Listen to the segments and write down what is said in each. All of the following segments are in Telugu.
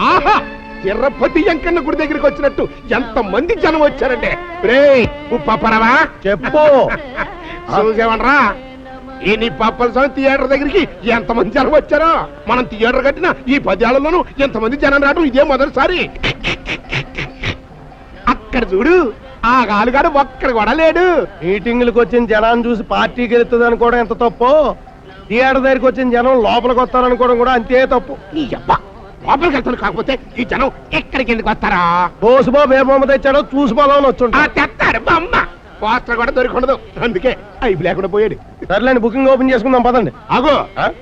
ఆహా తిరుపతి వెంకన్న గుడి దగ్గరికి వచ్చినట్టు ఎంత మంది జనం వచ్చారంటే రే ఉప్పరవా చెప్పు. చూసేవనరా ఈ నీ పప్పల స్వామి థియేటర్ దగ్గరికి ఎంతమంది జనం వచ్చారో. మనం థియేటర్ కట్టిన ఈ 10 ఏళ్లలోనూ ఎంతమంది జనం రావడం ఇదే మొదటిసారి. అక్కడ చూడు ఆ గాలుగాడు ఒక్కడి కూడా లేడు. మీటింగ్లకు వచ్చిన జనాన్ని చూసి పార్టీకి వెళ్తుంది అనుకోవడం ఎంత తప్పు, థియేటర్ దగ్గరికి వచ్చిన జనం లోపలికి వస్తారనుకోవడం కూడా అంతే తప్పు. ఈ అబ్బా లోపలికి వెళ్తాను కాకపోతే ఈ జనం ఎక్కడికి ఎందుకు వస్తారా? బోసుబాబు ఏ బొమ్మ తెచ్చాడో చూసిపోదామని వచ్చుంటా. తెస్తారు బొమ్మ పోస్టర్ కూడా దొరికి ఉండదు, అందుకే అయిపు లేకుండా పోయాడు. సర్లేండి, బుకింగ్ ఓపెన్ చేసుకుందాం పదండి. అగో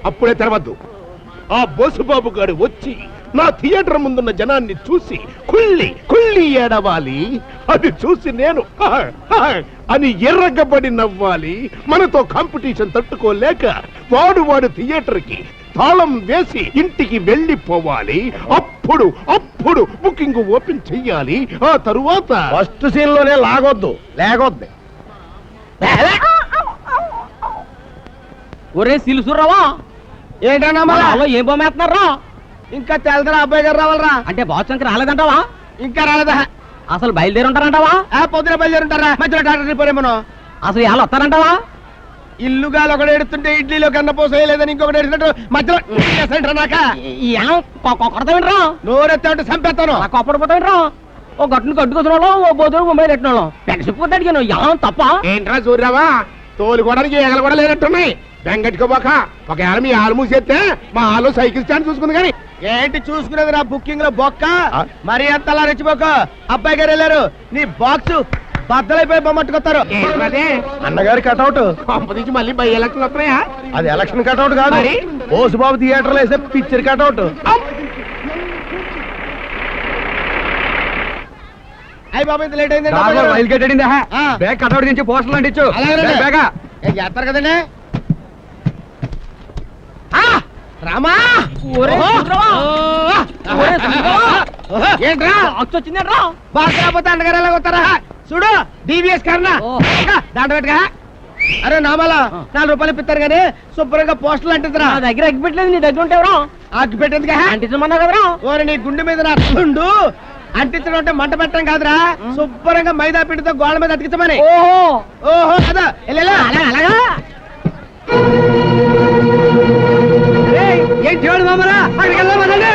అప్పుడే తెరవద్దు. ఆ బోసుబాబు గారు వచ్చి నా థియేటర్ ముందున్న జనాన్ని చూసి కుళ్ళి కుళ్ళి ఏడవాలి. అది చూసి నేను అని ఎర్రగబడి నవ్వాలి. మనతో కాంపిటీషన్ తట్టుకోలేక వాడు థియేటర్ కి తాళం వేసి ఇంటికి వెళ్ళిపోవాలి. అప్పుడు అప్పుడు బుకింగ్ ఓపెన్ చెయ్యాలి. ఆ తరువాత ఫస్ట్ సీన్ లోనే లాగొద్దు, లేకొద్ది. ఒరే సిలుసురావా ఏంటన్నా ఏం బొమ్మేస్తున్నారా? ఇంకా తెలదరా అబ్బాయి గారు రావాలరా. అంటే బాత్సంకి రాలేదంటావా? ఇంకా రాలేదా? అసలు బయలుదేరి ఉంటారంటావా? పొద్దున బయలుదేరుంటారా? మధ్యలో టాటా పోరేమో. అసలు ఎలా వస్తారంటావా? ఇల్లుగాలు ఒకటి ఎడుతుంటే ఇడ్లీలో కన్న పోసేయలేదని ఇంకొకటి ఎడుతుంటే మధ్యలో నాక కొడతా వినరా? నోరెత్తా ఉంటే చంపేస్తాను. కొప్పడి పోతా వినరా? ఓ గట్టును కట్టుకొచ్చిన ఓ బోధుడు బొమ్మాయి ఎట్టిన పెన్సిపోతే అడిగాను ఏం తప్ప? ఏంట్రా చూడరావా తోలుకోవడానికి ఎగలు కూడా లేనట్టున్నాయి. బెంగట్టుకోబోక ఒకవేళ మీ ఆలు మూసేస్తే మా ఆలు సైకిల్ స్టాండ్ చూసుకుంది. కానీ ఏంటి చూసుకునేది నా బుకింగ్ లో బొక్క? మరి అంతలా రెచ్చిపోక. అబ్బాయి గారు వెళ్ళారు, నీ బాక్స్ బద్దలైపోయి బొమ్మట్టుకొస్తారు. అన్నగారి కటౌట్ నుంచి మళ్ళీ బై ఎలక్షన్ వస్తున్నాయా? అది ఎలక్షన్ కటౌట్ కాదు, మరి? బోసుబాబు థియేటర్ లో వేసే పిక్చర్ కటౌట్. అయ్యి బాబు ఇంత లేట్ అయింది. బ్యాగ్ కటౌట్ నుంచి పోస్టర్లు అంటించు. చేస్తారు కదండి. రామా ఏంట్రా వచ్చిందేట్రా? బాగా రాకపోతే అన్నగారు ఎలా వస్తారా? చూడు డివిఎస్ కర్ణ దాంట్లో పెట్టుగా. అరే నామాలా 4 రూపాయలు ఇప్పిస్తారు కానీ శుభ్రంగా పోస్టర్లు అంటించరా. నా దగ్గర అగ్గి పెట్టలేదు, నీ దగ్గర ఉంటే ఎవరో అగ్గి పెట్టేందుగా అంటించమన్నా కదరా? ఓరి నీ గుండె మీద నా గుండు అంటించడం అంటే మంట పెట్టడం కాదురా, శుభ్రంగా మైదా పిండితో గోళ్ళ మీద అతికించమని. ఓహో ఓహో కదా అలాగా ఏం చూడు మామరా అక్కడికి వెళ్దామనండి.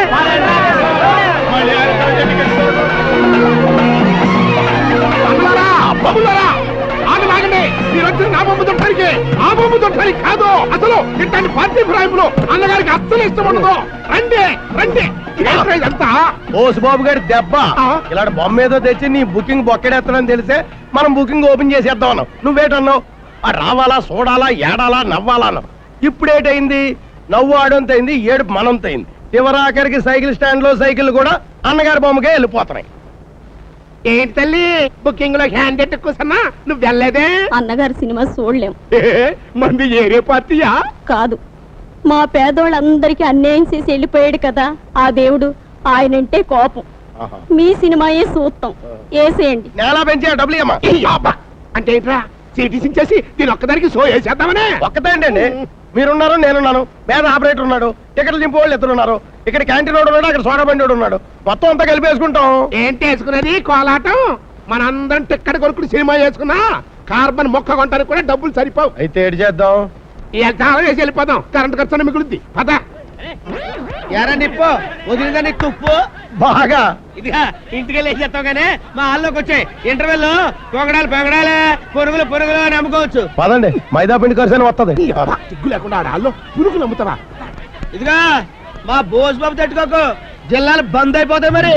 మీరు వచ్చిన నా బొమ్మ దొట్టడానికి ఆ బొమ్మ దొట్టడానికి కాదు. అసలు ఇట్లాంటి పార్టీ ఫిరాయింపులు అన్నగారికి అస్సలు ఇష్టం ఉండదు. రండి రండి. ఇదంతా బోసుబాబు గారి దెబ్బ. ఇలాంటి బొమ్మ ఏదో తెచ్చి నీ బుకింగ్ బొక్కడెత్తనని తెలిసే మనం బుకింగ్ ఓపెన్ చేసేద్దాం అన్నావు. నువ్వేటన్నావు? రావాలా చూడాలా ఏడాలా నవ్వాలా అన్నావు. ఇప్పుడేటైంది? నవ్వు ఆడంతైంది, ఏడుపు మనంతైంది. చివరాఖరికి సైకిల్ స్టాండ్ లో సైకిల్ కూడా అన్నగారి బొమ్మకే వెళ్ళిపోతున్నాయి. ఏంటి తల్లి బుకింగ్ లో హ్యాండ్ ఎట్టు కూసన్నా నువ్వు వెళ్ళలేదే? అన్నగారు సినిమా చూడలేం. మంది ఏరే పార్టీయా? కాదు, మా పేదోళ్ళందరికీ అన్యాయం చేసి వెళ్ళిపోయాడు కదా ఆ దేవుడు, ఆయనంటే కోపం. మీ సినిమాయే చూస్తాం, వేసేయండి. నేలా పెంచే డబ్బులు ఇయ్యమ్మా. అంటే ఏంట్రా సిటీసింగ్ చేసి దీని ఒక్కదానికి షో వేసేద్దామనే? ఒక్కదండి, మీరున్నారు నేనున్నాను, పేద ఆపరేటర్ ఉన్నాడు, టికెట్లు దింపు వాళ్ళు ఇద్దరు ఉన్నారు, ఇక్కడ క్యాంటీన్ వాడు ఉన్నాడు, అక్కడ సోడా బండి ఉన్నాడు, మొత్తం అంతా కలిపేసుకుంటాం. ఏంటి వేసుకునేది కోలాటం? మనందరం టిక్కెట్ కొనుక్కుని సినిమా వేసుకున్నా కార్బన్ మొక్క కొనడానికి కూడా డబ్బులు సరిపోవు. అయితే ఏడు చేద్దాం? చాలా వేసి వెళ్ళిపోదాం, కరెంట్ ఖర్చు మిగులుద్ది. పద. ఎరా నిప్పు వదిలిందని తుప్పు బాగా ఇదిగా ఇంటికి వెళ్ళి చేస్తాం కానీ మా హాల్లోకి వచ్చాయి. ఇంటర్వెల్ పొగడాలే పురుగులు అని అమ్ముకోవచ్చు. పదండి, మైదా పిండి ఖర్చు వస్తుంది. సిగ్గు లేకుండా ఆడాల్లో పురుగులు అమ్ముతావా? ఇదిగా మా బోస్ బాబు తట్టుకోకు, జిల్లాలు బంద్ అయిపోతాయి. మరి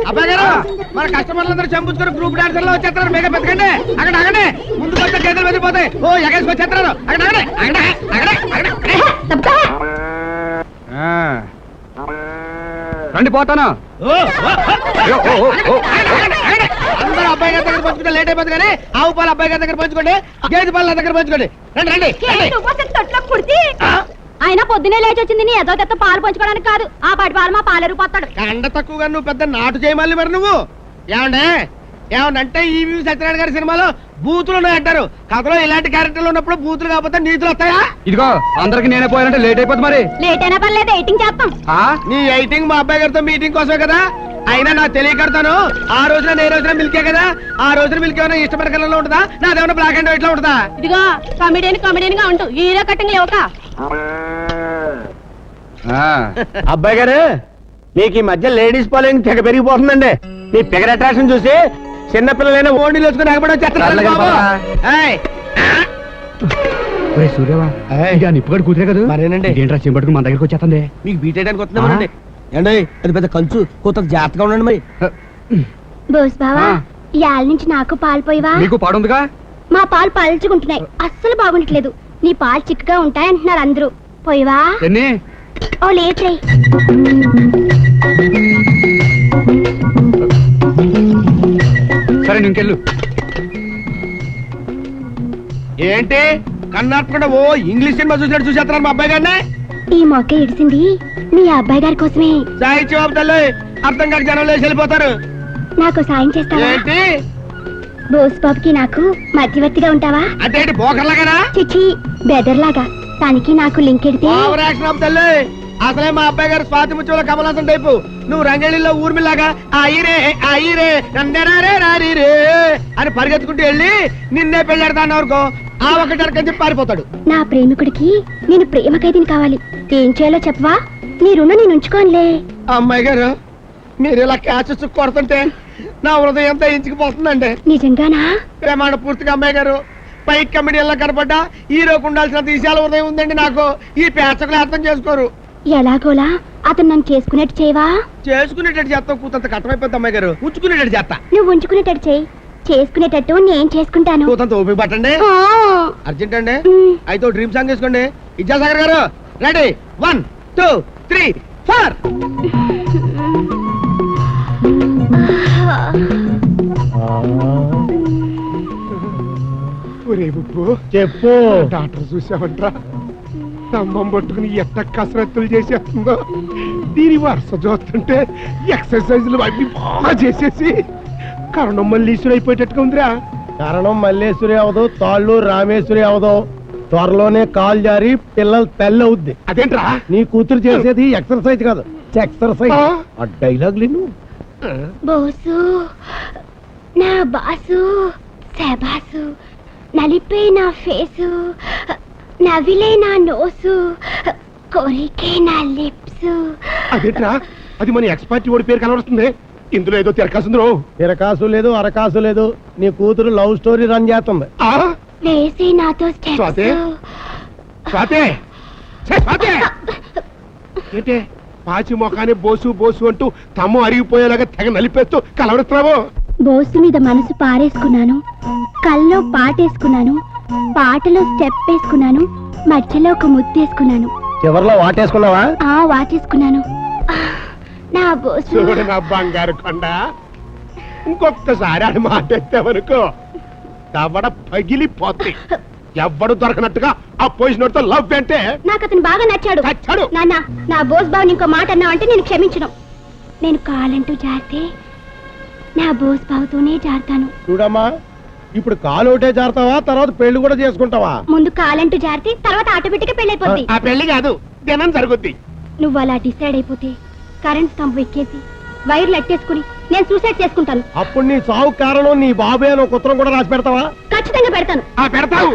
అబ్బాయి గారు, మన కస్టమర్లందరూ చంపుకొని గ్రూప్ డాన్సర్ లో వచ్చేస్తారు. మేఘ పెద్దకండి, అక్కడ అగండి, ముందు కొంచెం గేదెలు వెళ్ళిపోతాయి. ఓ ఎగేసుకొచ్చేస్తారు. అక్కడ రండి పోతాను. అందరూ అబ్బాయి గారి దగ్గర పంచుకుంటే లేట్ అయిపోతుంది కానీ ఆవు పాలు అబ్బాయి గారి దగ్గర పంచుకోండి, గేదె పాలు నా దగ్గర పంచుకోండి. రండి రండి ఆయన పొద్దునే లేచి వచ్చింది నీ ఏదో తెత్త పాలు పంచుకోవడానికి కాదు. ఆ పాటి పాలు మా పాలేరు పోతాడు. కండ తక్కువగా నువ్వు పెద్ద నాటు చేయమల్లి మరి నువ్వు ఏమండే ఏమనంటే ఈ సత్యనారాయణ గారి సినిమాలో బూతులు ఉన్నాయి అంటారు. కథలో ఇలాంటి క్యారెక్టర్లు ఉన్నప్పుడు బూతులు కాకపోతే నీతులు వస్తాయా? ఇదిగో అందరికి నేనే పోయాలంటే లేట్ అయిపోతుంది. మరి లేట్ అయినా పర్లేదు, ఎయిటింగ్ చేస్తాం. నీ ఎయిటింగ్ మా అబ్బాయి గారితో మీటింగ్ కోసమే కదా. అయినా నా తెలియకడతాను. ఆ రోజున నేను రోజున మిల్కే కదా. ఆ రోజున మిల్క్ ఏమైనా ఇష్టపడే కలర్లో ఉంటుందా, నాదేమైనా బ్లాక్ అండ్ వైట్ లో ఉంటుందా? ఇదిగో కమిడీని గా ఉంటూ హీరో కటింగ్ లేవుక. అబ్బాయి గారు మీకు ఈ మధ్య లేడీస్ ఫాలోయింగ్ తెగ పెరిగిపోతుందండి. మీ ఫిగర్ అట్రాక్షన్ చూసి చిన్నపిల్లలైనా ఓన్లీ వేసుకుని ఎగబడి సూర్యవా నిప్పుగడు కూతురే కదా. మరేనండి ఏంట్రా చెంపట్టుకు మన దగ్గరకు వచ్చేస్తుంది. మీకు బీట్ చేయడానికి వస్తున్నామండి. ఏండి అది పెద్ద కంచు కూత జాగ్రత్తగా ఉండండి. మరి బోస్ బావా ఇవాళ నుంచి నాకు పాలు పోయివా? నీకు పాడుందిగా. మా పాలు పలుచుకుంటున్నాయి, అస్సలు బాగుండట్లేదు. నీ పాలు చిక్కగా ఉంటాయి అంటున్నారు అందరూ. పోయివా? ఎన్ని ఓ లేట్రే. సరే ఇంకెళ్ళు. ఏంటి కన్నాటకుండా ఓ ఇంగ్లీష్ సినిమా చూసినట్టు చూసేస్తున్నారు మా అబ్బాయి గారిని. ఈ మొక్క ఇడిసింది మీ అబ్బాయి గారి కోసమే. సాయి బాబు తల్లి అర్థం కాక జనం లేచి వెళ్ళిపోతారు. నాకు సాయం చేస్తావా? ఏంటి బోస్ బాబుకి నాకు మధ్యవర్తిగా ఉంటావా? అంటే బోకర్లాగానా? చిచి బెదర్ లాగా. తనకి నాకు లింక్ ఎడితే ఓవర్ యాక్షన్ బాబు తల్లి. అసలే మా అబ్బాయి గారు స్వాతి ముత్యంలో కమలాసం టైపు. నువ్వు రంగళిలో ఊర్మిలాగా ఆయిరే నందనారే రారీరే అని పరిగెత్తుకుంటూ వెళ్ళి నిన్నే పెళ్ళాడతాను అనుకో, ఆ ఒకటి అరకని చెప్పి పారిపోతాడు. నా ప్రేమికుడికి నేను ప్రేమ ఖైదీని కావాలి. ఏం చేయాలో చెప్పవా? నీ రుణం నేను ఉంచుకోనులే. అమ్మాయి గారు మీరు ఇలా క్యాచ్ కొడుతుంటే నా హృదయం అంతా ఇంచుకుపోతుందండి. నిజంగానా? ప్రేమాణ పూర్తిగా అమ్మాయి గారు పైకి కమిడీల్లో కనపడ్డా హీరోకు ఉండాల్సిన విషయాల హృదయం ఉందండి నాకు. ఈ పేచకులు అర్థం చేసుకోరు. ఎలాగోలా అతను నన్ను చేసుకునేట్టు చేయవా? చేసుకునేటట్టు చేస్తావు కూతంత కట్టమైపోద్ది అమ్మాయి గారు. ఉంచుకునేటట్టు చేస్తా. నువ్వు ఉంచుకునేటట్టు చేయి, చేసుకునేటట్టు నేను చేసుకుంటాను. కూతంత ఓపిక పట్టండి. ఆ. అర్జెంట్ అండి. అయితే డ్రీమ్ సాంగ్ వేసుకోండి. విద్యాసాగర్ గారు రెడీ 1 2 3 4. చెప్పు. డాక్టర్ చూసావంట్రా, స్తంభం పట్టుకుని ఎట్ట కసరత్తులు చేసేస్తుందో. దీని వరుస చూస్తుంటే ఎక్సర్సైజులు అవి బాగా చేసేసి కరణం మల్లీశ్వరి అయిపోయేటట్టుగా ఉందిరా. కారణం మల్లేశ్వరి అవదు, తాళ్ళు రామేశ్వరి అవదు. త్వరలోనే కాలు జారి పిల్లలు తెల్ల అవుద్ది. అదేంట్రా? నీ కూతురు చేసేది ఎక్సర్సైజ్ కాదు, ఎక్సర్సైజ్. ఆ డైలాగ్ లేను. బోసు నా బాసు శబాసు, నలిపే నా ఫేసు, నవిలే నా నోసు, కోరికే నా లిప్స్. అదేంట్రా? అది మన ఎక్స్పర్ట్ ఓడి పేరు కనబడుతుంది. ఇందులో ఏదో తిరకాసుందో. తిరకాసు లేదు, అరకాసు లేదు. నీ కూతురు లవ్ స్టోరీ రన్ చేస్తుంది. వేసి నాతో స్వాతి? స్వాతి ఏంటే పాచి మొఖాన్ని బోసు బోసు అంటూ తమ్ము అరిగిపోయేలాగా తెగ నలిపేస్తూ కలవడుతున్నావు. బోసు మీద మనసు పారేసుకున్నాను, కల్లో పాటేసుకున్నాను, పాటలో స్టెప్ వేసుకున్నాను, మధ్యలో ఒక ముత్తేసుకున్నాను, చివర్లో వాటేసుకున్నావా? వాటేసుకున్నాను. నా బోసు చూడు నా బంగారు కొండ, ఇంకొకసారి ఆడి మాట ఎత్తావనుకో దవడ పగిలిపోతే. ఎవ్వడు దొరకనట్టుగా ఆ పొజిషన్ లవ్ అంటే. నాకు అతను బాగా నచ్చాడు. నాన్న, నా బోస్ బాబుని ఇంకో మాట అన్నావంటే నేను క్షమించను. నేను కాలంటూ జారితే నా బోస్ బాబుతోనే జారుతాను. చూడమ్మా, ఇప్పుడు కాలు ఒకటే జారుతావా, తర్వాత పెళ్లి కూడా చేసుకుంటావా? ముందు కాలంటూ జారితే తర్వాత ఆటోమేటిక్ గా పెళ్ళైపోద్ది. ఆ పెళ్లి కాదు, దినం జరుగుద్ది. నువ్వు అలా డిసైడ్ అయిపోతే కరెంట్ స్తంభం ఎక్కేసి వైర్లు అట్టేసుకుని నేను సూసైడ్ చేసుకుంటాను. అప్పుడు నీ సావు కారణం నీ బాబే అని ఒక ఉత్తరం కూడా రాసి పెడతావా? ఖచ్చితంగా పెడతాను. పెడతావు.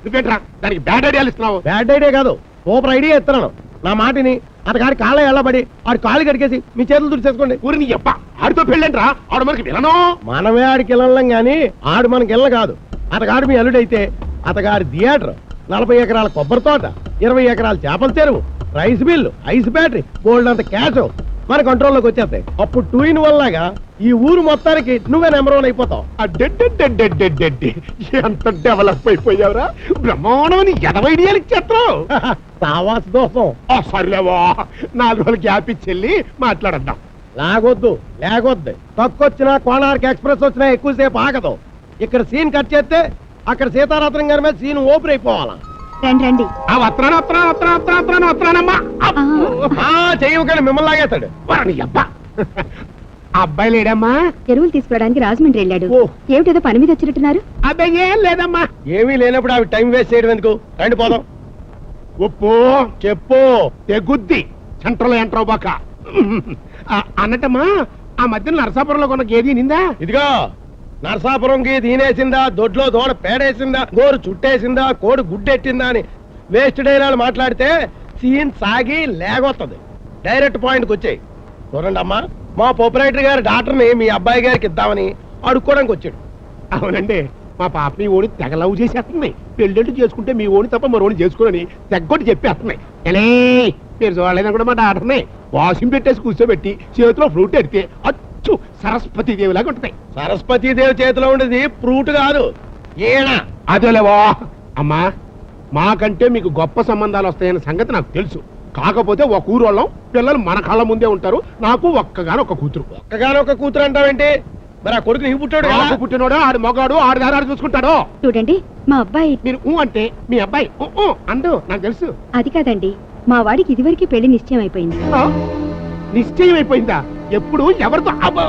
నువ్వేంట్రా దానికి బ్యాడ్ ఐడియాలు ఇస్తున్నావు? బ్యాడ్ ఐడియా కాదు, సూపర్ ఐడియా ఇస్తున్నాను. నా మాటిని అతగాడి కాళ్ళ ఎల్లబడి ఆడి కాళ్ళు కడిగేసి మీ చేతులు తుడిచేసుకోండి. ఊరిని చెప్ప ఆడితో పెళ్ళంట్రా, ఆడు మనకి వినను. మనమే ఆడికి వెళ్ళం గాని ఆడు మనకి వెళ్ళ కాదు. అతగాడు మీ అల్లుడైతే అతగాడి థియేటర్, 40 ఎకరాల కొబ్బరి తోట, 20 ఎకరాల చేపల చెరువు, రైస్ మిల్లు, ఐస్ బ్యాటరీ, బోల్డ్ అంత క్యాష్ మన కంట్రోల్లోకి వచ్చేస్తాయి. అప్పుడు 2 in 1 లాగా ఈ ఊరు మొత్తానికి నువ్వే నెంబర్ 1 అయిపోతావు. అడ్డెడ్డెడ్డెడ్డెడ్డెడ్డెడ్డి. ఎంత డెవలప్ అయిపోయావురా, బ్రహ్మాండమని ఎదవైడియాలు ఇచ్చేస్తావు. సావాస దోషం. సర్లేవా, 4 రోజులు గ్యాప్ ఇచ్చెళ్ళి మాట్లాడద్దాం. లాగొద్దు లేకొద్దు. తక్కువచ్చినా కోణార్క్ ఎక్స్ప్రెస్ వచ్చినా ఎక్కువసేపు ఆగదు. ఇక్కడ సీన్ కట్ చేస్తే అక్కడ సీతారాత్రం గారి మీద సీన్ ఓపెన్ అయిపోవాలా. రండి రండి. ఆ వత్రానమ్మా చెయ్యకండి, మిమ్మల్ని లాగేస్తాడు. వారిని అబ్బా. ఆ అబ్బాయి లేడమ్మా? ఎరువులు తీసుకోవడానికి రాజమండ్రి వెళ్ళాడు. ఓ. ఏమిటేదో పని మీద వచ్చినట్టున్నారు. అబ్బాయి ఏం లేదమ్మా. ఏమీ లేనప్పుడు అవి టైం వేస్ట్ చేయడం ఎందుకు? రండి పోదాం. ఉప్పు చెప్పు. తెగుద్ది సెంట్రల్ ఎంట్రో బాక. అన్నట్టమ్మా, ఆ మధ్యన నరసాపురంలో కొన్న గేది నిందా? ఇదిగో, నరసాపురంకి దీనేసిందా, దొడ్లో దోడ పేడేసిందా, గోరు చుట్టేసిందా, కోడి గుడ్డెట్టిందా అని వేస్ట్ డైలాలు మాట్లాడితే సీన్ సాగి లేగొత్తది. డైరెక్ట్ పాయింట్కి వచ్చాయి. చూడండి అమ్మా, మా ప్రొపరేటర్ గారి డాక్టర్ని మీ అబ్బాయి గారికి ఇద్దామని అడుక్కోవడానికి వచ్చాడు. అవునండి, మా పాప మీ ఓడి తెగ లవ్ చేసేస్తుంది. పెళ్ళిళ్ళు చేసుకుంటే మీ ఓడి తప్ప మరోని చేసుకోనని తెగ్గొట్టి చెప్పేస్తున్నాయి. ఎలే మీరు చూడలేదని కూడా మా డాక్టర్ని వాషింగ్ పెట్టేసి కూర్చోబెట్టి చేతిలో ఫ్రూట్ ఎడితే అచ్చు సరస్వతి దేవిలాగా ఉంటాయి. సరస్వతీదేవి చేతిలో ఉండేది ఫ్రూట్ కాదు, ఈయన. అదేలేవా అమ్మా, మాకంటే మీకు గొప్ప సంబంధాలు వస్తాయన్న సంగతి నాకు తెలుసు. కాకపోతే ఒక ఊరు వాళ్ళం, పిల్లలు మన కళ్ళ ముందే ఉంటారు. నాకు ఒక్కగానొక్క కూతురు. ఒక్కగానొక్క కూతురు అంటావేంటి? మరి ఆ కొడుకు నీకు పుట్టాడు కదా? నాకు పుట్టినోడు ఆడు మగాడు, ఆడు దారాడు చూసుకుంటాడు. చూడండి, మా అబ్బాయి. మీరు ఊ అంటే మీ అబ్బాయి ఊ అండు నాకు తెలుసు. అది కాదండి, మా వాడికి ఇదివరకు పెళ్లి నిశ్చయం అయిపోయింది. ఆ, నిశ్చయం అయిపోయిందా? ఎప్పుడు ఎవరితో? అబ్బో,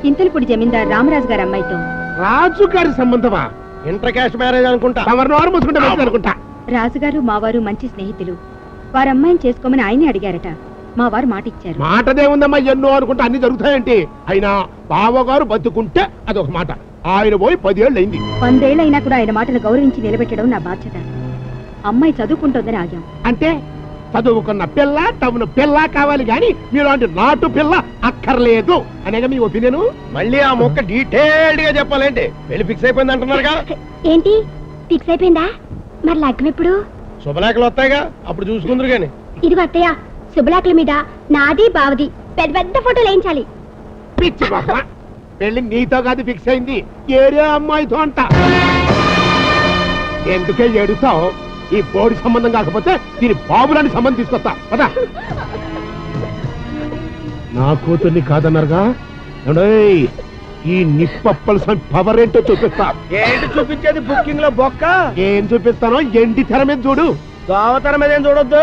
ఇంతలపూడి జమీందార్ రామరాజు గారి అమ్మాయితో. రాజు గారి సంబంధమా? ఇంటర్ క్యాస్ట్ మ్యారేజ్ అనుకుంటా. ఎవరినోరు మూసుకుంటే మంచిది అనుకుంటా. రాజుగారు మావారు మంచి స్నేహితులు. వారి అమ్మాయిని చేసుకోమని ఆయనే అడిగారట. మా వారు మాట ఇచ్చారు. మాటదేముందమ్మా, ఎన్నో అనుకుంటా అన్ని జరుగుతాయంటే. అయినా బావగారు బతుకుంటే అదొక మాట. ఆయన పోయి 10 ఏళ్ళు అయింది. 100 ఏళ్ళైనా కూడా ఆయన మాటను గౌరవించి నిలబెట్టడం నా బాధ్యత. అమ్మాయి చదువుకుంటోందని ఆగాం. అంటే చదువుకున్న పిల్ల టౌన్ పిల్ల కావాలి గాని మీలాంటి నాటు పిల్ల అక్కర్లేదు అనేగా మీ ఒపీనియన్. మళ్ళీ ఆ మొక్క డీటెయిల్డ్ గా చెప్పాలంటే పెళ్లి ఫిక్స్ అయిపోయింది అంటున్నారుగా. ఏంటి ఫిక్స్ అయిపోయిందా? మరి లగ్నం ఎప్పుడు? శుభలేఖలు వస్తాయిగా, అప్పుడు చూసుకుందరు గాని. ఇది అత్తయ్య, శుభలాకుల మీద నాది బావది పెద్ద పెద్ద ఫోటోలు వేయించాలి. పిచ్చి బాబా, పెళ్లి నీతో కాదు ఫిక్స్ అయింది, ఏరే అమ్మాయితో అంట. ఎందుకే ఏడుస్తావు? ఈ బోడి సంబంధం కాకపోతే దీని బాబులని సంబంధం తీసుకొస్తా పదా. నా కూతుర్ని కాదన్నారుగా, ఏమండోయ్, ఈ నిప్పప్పల పవర్ ఏంటో చూపిస్తా. ఏంటి చూపించేది? బుకింగ్ లో బొక్క. ఏం చూపిస్తానో ఎండి తెర మీద చూడు. దోవతర మీద ఏం చూడొద్దు.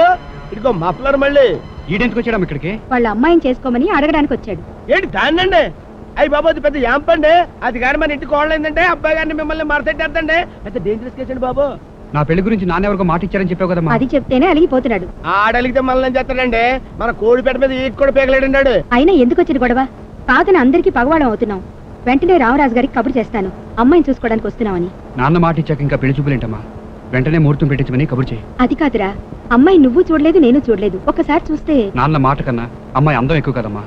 ఇదిగో మఫ్లర్. మళ్ళీ ఈడెందుకు వచ్చాడు ఇక్కడికి? వాళ్ళ అమ్మాయిని చేసుకోమని అడగడానికి వచ్చాడు. ఏంటి దాన్నండి? అయ్యి బాబు, అది పెద్ద యాంపండి. అది కానీ మన ఇంటికి కోడలేందంటే అబ్బాయి గారిని మిమ్మల్ని మరతెట్టేద్దండి. పెద్ద డేంజరస్ కేసు అండి బాబు. నా పెళ్లి గురించి నాన్నెవరికో మాట ఇచ్చారని చెప్పావు కదమ్మా. అది చెప్తేనే అలిగిపోతున్నాడు. ఆడలిగితే మనల్ని ఏం చేస్తాడండి? మన కోడిపేట మీద ఈట్ కూడా పేగలేడండి. అయినా ఎందుకు వచ్చిన గొడవ? కాదని అందరికీ పగవాడం అవుతున్నాం. వెంటనే రామరాజు గారికి కబురు చేస్తాను, అమ్మాయిని చూసుకోవడానికి వస్తున్నామని. నాన్న మాట ఇచ్చాక ఇంకా పెళ్లి చూపులేంటమ్మా? వెంటనే ముహూర్తం పెట్టించమని కబురు చేయి. అది కాదురా, అమ్మాయి నువ్వు చూడలేదు, నేను చూడలేదు. ఒకసారి చూస్తే. నాన్న మాట కన్నా అమ్మాయి అందం ఎక్కువ కదమ్మా.